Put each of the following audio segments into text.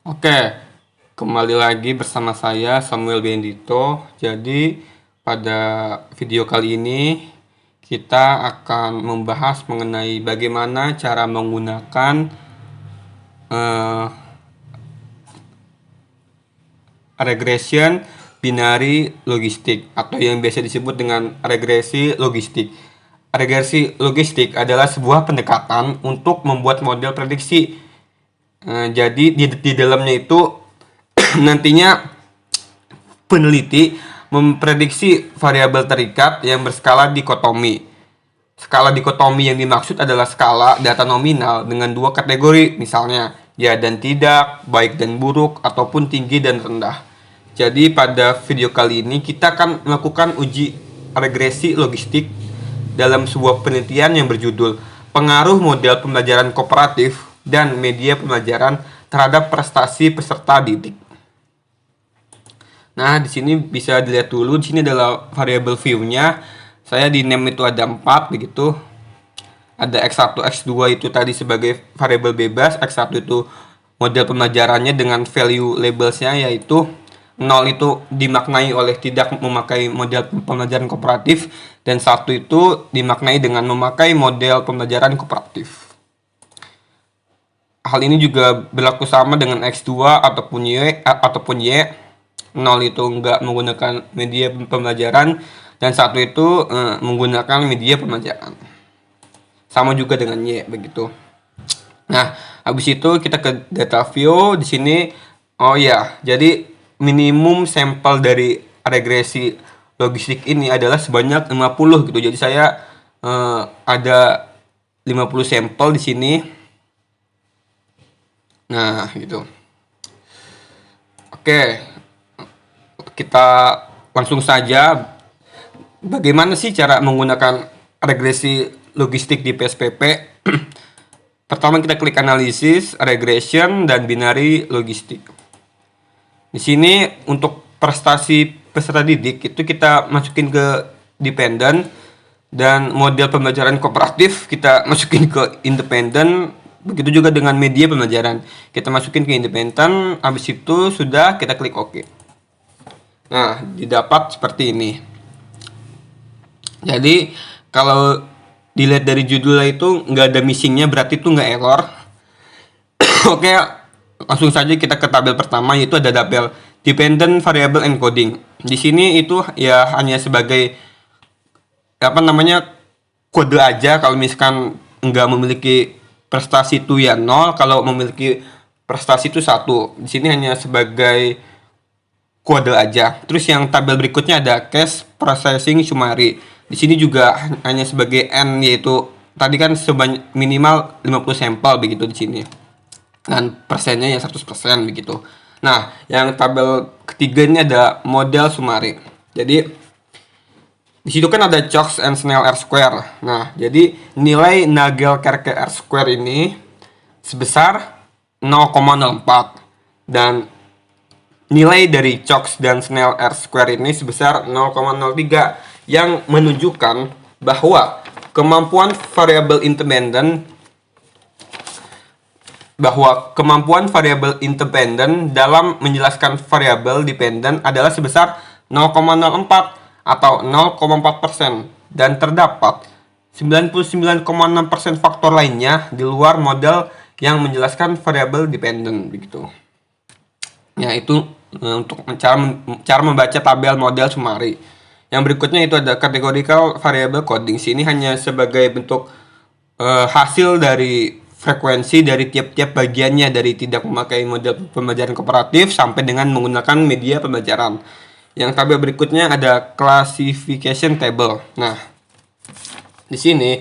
Oke, kembali lagi bersama saya Samuel Bendito. Jadi, pada video kali ini kita akan membahas mengenai bagaimana cara menggunakan eh, regression binary logistik atau yang biasa disebut dengan regresi logistik. Regresi logistik adalah sebuah pendekatan untuk membuat model prediksi. Jadi di dalamnya itu nantinya peneliti memprediksi variabel terikat yang berskala dikotomi. Skala dikotomi yang dimaksud adalah skala data nominal dengan dua kategori, misalnya ya dan tidak, baik dan buruk, ataupun tinggi dan rendah. Jadi pada video kali ini kita akan melakukan uji regresi logistik dalam sebuah penelitian yang berjudul Pengaruh Model Pembelajaran Kooperatif dan Media Pembelajaran terhadap Prestasi Peserta Didik. Nah, di sini bisa dilihat dulu, di sini adalah variable view-nya. Saya di name itu ada 4 begitu. Ada X1, X2 itu tadi sebagai variabel bebas, X1 itu model pembelajarannya dengan value labelsnya yaitu 0 itu dimaknai oleh tidak memakai model pembelajaran kooperatif dan 1 itu dimaknai dengan memakai model pembelajaran kooperatif. Hal ini juga berlaku sama dengan X2 ataupun Y. 0 itu enggak menggunakan media pembelajaran dan 1 itu menggunakan media pembelajaran. Sama juga dengan Y begitu. Nah, habis itu kita ke data view di sini. Oh ya, jadi minimum sampel dari regresi logistik ini adalah sebanyak 50 gitu. Jadi saya ada 50 sampel di sini. Nah, gitu. Oke, kita langsung saja. Bagaimana sih cara menggunakan regresi logistik di PSPP? Pertama kita klik analisis, regression, dan binary logistik. Di sini untuk prestasi peserta didik itu kita masukin ke dependent dan model pembelajaran kooperatif kita masukin ke independent. Begitu juga dengan media pembelajaran. Kita masukin ke independent, habis itu sudah kita klik OK. Nah, didapat seperti ini. Jadi kalau dilihat dari judulnya itu nggak ada missingnya, berarti itu nggak error. Oke, langsung saja kita ke tabel pertama, yaitu ada tabel dependent variable encoding. Di sini itu ya hanya sebagai kode aja. Kalau misalkan nggak memiliki prestasi itu ya 0, kalau memiliki prestasi itu 1. Di sini hanya sebagai kode aja. Terus yang tabel berikutnya ada cache processing summary. Di sini juga hanya sebagai n, yaitu tadi kan sebanyak minimal 50 sampel begitu di sini. Dan persennya ya 100% begitu. Nah, yang tabel ketiga ini ada model summary. Jadi di situ kan ada Chokes and Snell R-square. Nah, jadi nilai Nagelkerke R-square ini sebesar 0,04 dan nilai dari Chokes dan Snell R-square ini sebesar 0,03 yang menunjukkan bahwa kemampuan variabel independen dalam menjelaskan variabel dependent adalah sebesar 0,04 atau 0,4% dan terdapat 99,6% faktor lainnya di luar model yang menjelaskan variabel dependent begitu. Ya, itu untuk cara membaca tabel model summary. Yang berikutnya itu ada categorical variable coding. Sini hanya sebagai bentuk hasil dari frekuensi dari tiap-tiap bagiannya, dari tidak memakai model pembelajaran kooperatif sampai dengan menggunakan media pembelajaran. Yang tabel berikutnya ada classification table. Nah, di sini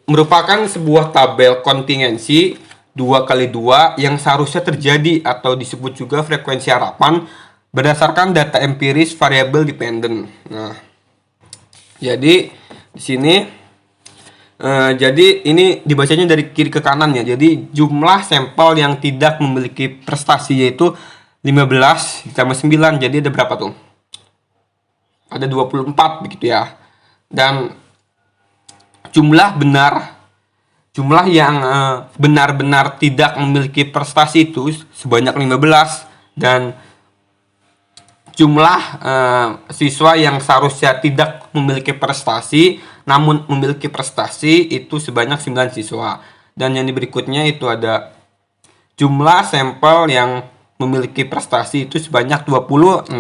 merupakan sebuah tabel kontingensi 2x2 yang seharusnya terjadi atau disebut juga frekuensi harapan berdasarkan data empiris variabel dependent. Nah, jadi di sini jadi ini dibacanya dari kiri ke kanan ya. Jadi jumlah sampel yang tidak memiliki prestasi yaitu 15 ditambah 9. Jadi ada berapa tuh? Ada 24 begitu ya. Dan jumlah benar Jumlah yang benar-benar tidak memiliki prestasi itu sebanyak 15, dan jumlah siswa yang seharusnya tidak memiliki prestasi namun memiliki prestasi itu sebanyak 9 siswa. Dan yang berikutnya itu ada jumlah sampel yang memiliki prestasi itu sebanyak 26,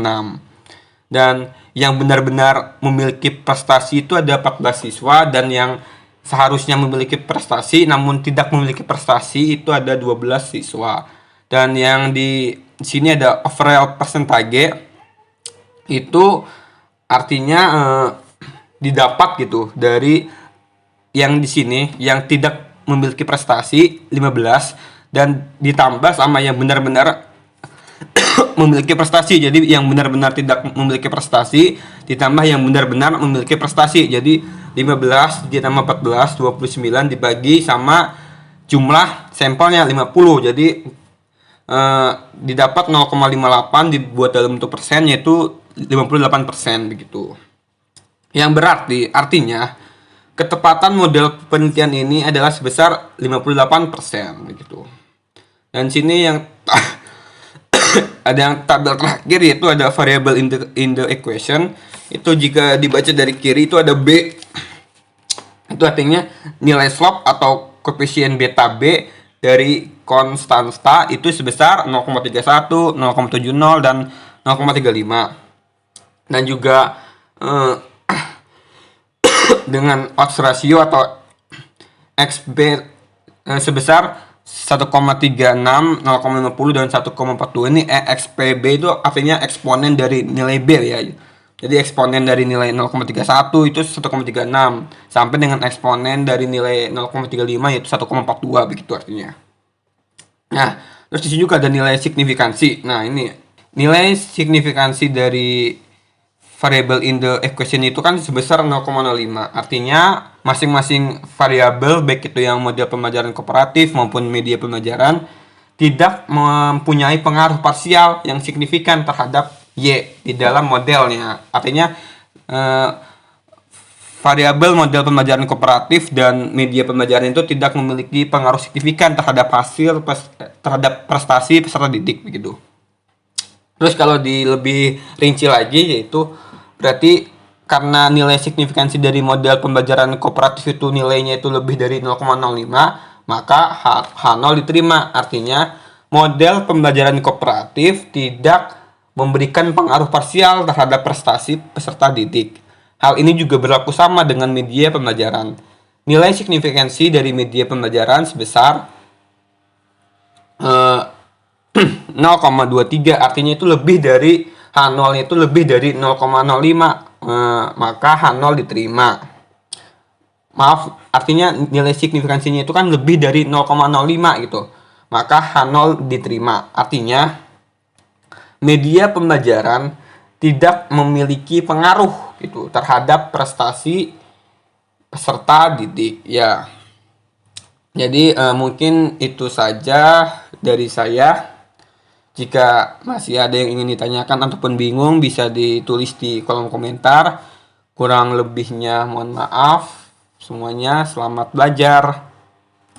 dan yang benar-benar memiliki prestasi itu ada 14 siswa, dan yang seharusnya memiliki prestasi namun tidak memiliki prestasi itu ada 12 siswa. Dan yang di sini ada overall percentage, itu artinya didapat gitu dari yang di sini yang tidak memiliki prestasi 15 dan ditambah sama yang benar-benar memiliki prestasi. Jadi yang benar-benar tidak memiliki prestasi ditambah yang benar-benar memiliki prestasi. Jadi 15 ditambah 14, 29 dibagi sama jumlah sampelnya 50. Jadi didapat 0,58 dibuat dalam bentuk persen, yaitu 58% begitu. Yang berarti artinya ketepatan model penelitian ini adalah sebesar 58% begitu. Dan sini yang ada yang tabel terakhir, yaitu ada variable in the equation. Itu jika dibaca dari kiri itu ada B. Itu artinya nilai slope atau koefisien beta B dari konstanta itu sebesar 0,31, 0,70 dan 0,35. Dan juga dengan odds ratio atau XB sebesar 1,36, 0,50 dan 1,42. Ini XPB itu artinya eksponen dari nilai B ya. Jadi eksponen dari nilai 0,31 itu 1,36 sampai dengan eksponen dari nilai 0,35 yaitu 1,42 begitu artinya. Nah, terus di sini juga ada nilai signifikansi. Nah, ini nilai signifikansi dari variable in the equation itu kan sebesar 0,05. Artinya masing-masing variabel baik itu yang model pembelajaran kooperatif maupun media pembelajaran tidak mempunyai pengaruh parsial yang signifikan terhadap Y di dalam modelnya. Artinya variabel model pembelajaran kooperatif dan media pembelajaran itu tidak memiliki pengaruh signifikan terhadap hasil terhadap prestasi peserta didik begitu. Terus kalau lebih rinci lagi, yaitu berarti karena nilai signifikansi dari model pembelajaran kooperatif itu nilainya itu lebih dari 0,05, maka H0 diterima. Artinya model pembelajaran kooperatif tidak memberikan pengaruh parsial terhadap prestasi peserta didik. Hal ini juga berlaku sama dengan media pembelajaran. Nilai signifikansi dari media pembelajaran sebesar 0,23, artinya itu lebih dari H0 itu lebih dari 0,05, maka H0 diterima. Maaf, artinya nilai signifikansinya itu kan lebih dari 0,05 gitu, maka H0 diterima. Artinya media pembelajaran tidak memiliki pengaruh gitu terhadap prestasi peserta didik ya. Jadi mungkin itu saja dari saya. Jika masih ada yang ingin ditanyakan ataupun bingung, bisa ditulis di kolom komentar. Kurang lebihnya mohon maaf. Semuanya selamat belajar.